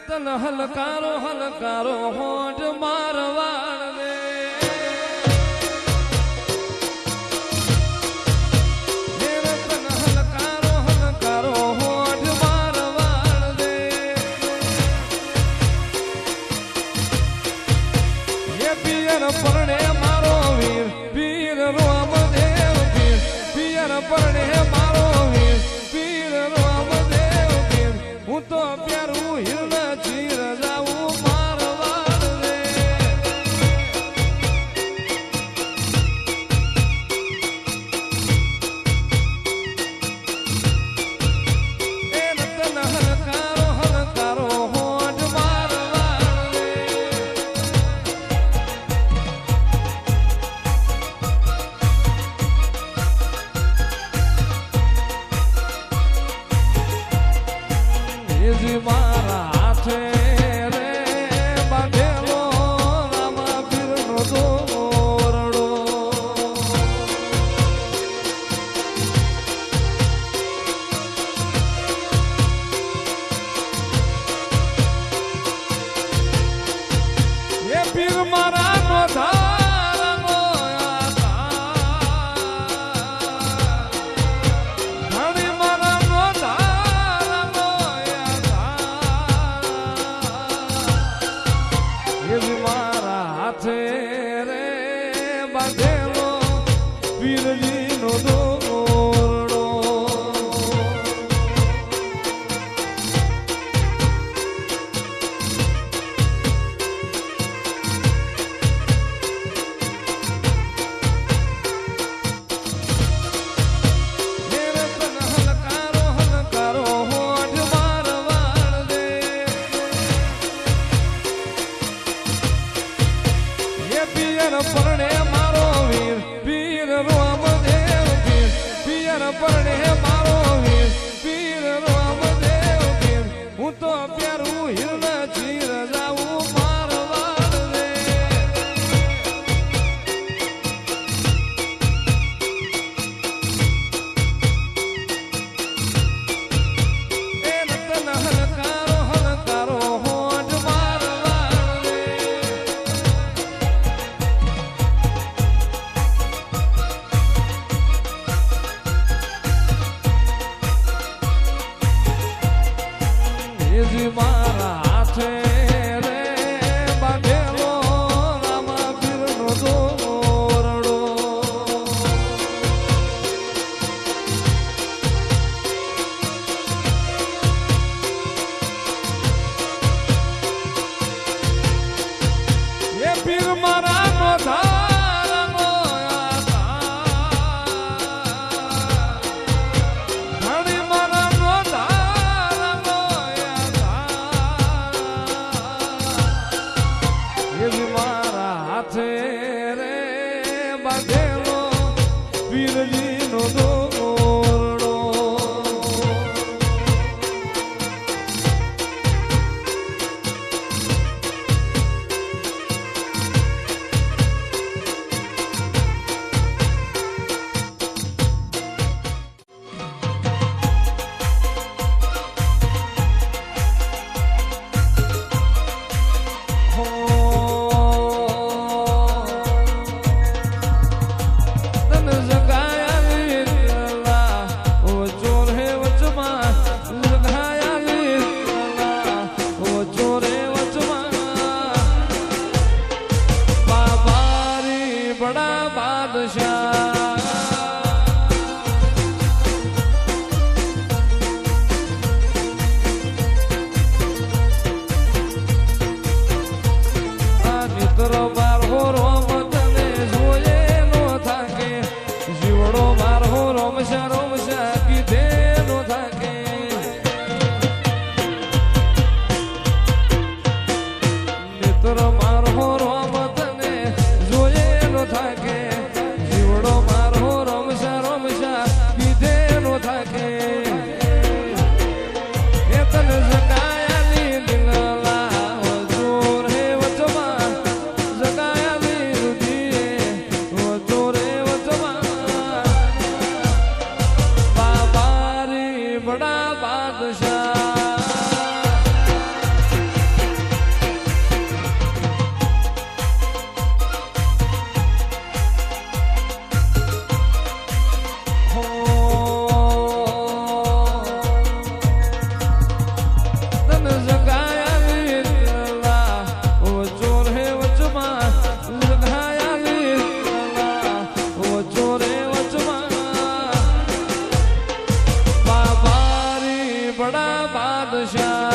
તન હલકારો હલકારો હોઠ મારવાડ દે તન હલકારો હલકારો હોઠ મારવાડ દે એ પિયર પરણે મારો વીર પીર રામદેવ પીર પિયર પરણે મારો વીર પીર રામદેવ પીર હું તો પ્યારું હિરણ ચીર જાઉં મારવાડ રે એ તન હલકારો હલકારો હોઠ મારવાડ રે એજી મારા હાથે રે બાંધેલો રામા પીરનો દોરડો એ પીર મારા નો ધારનો ધણી મારા નો ધારનો એવી મારા હાથે રે બાંધેલો પીરજીનો દોરડો મેરે તન હલકારો હલકારો હોઠ મારવાડ દે એ પિયર પરણે મારો વીર પીર રામદેવ પીર પિયર પરણે મારો વીર પીર રામદેવ પીર હું તો પ્યારું હિરણ ચીર જાઉં મારવાડ રે એ તન હલકારો હલકારો હોઠ મારવાડ રે એજી મારા હાથે રે બાંધેલો રામા પીરનો દોરડો એ પીર મારા નો ધારનો ધણી મારા નો ધારનો પાશા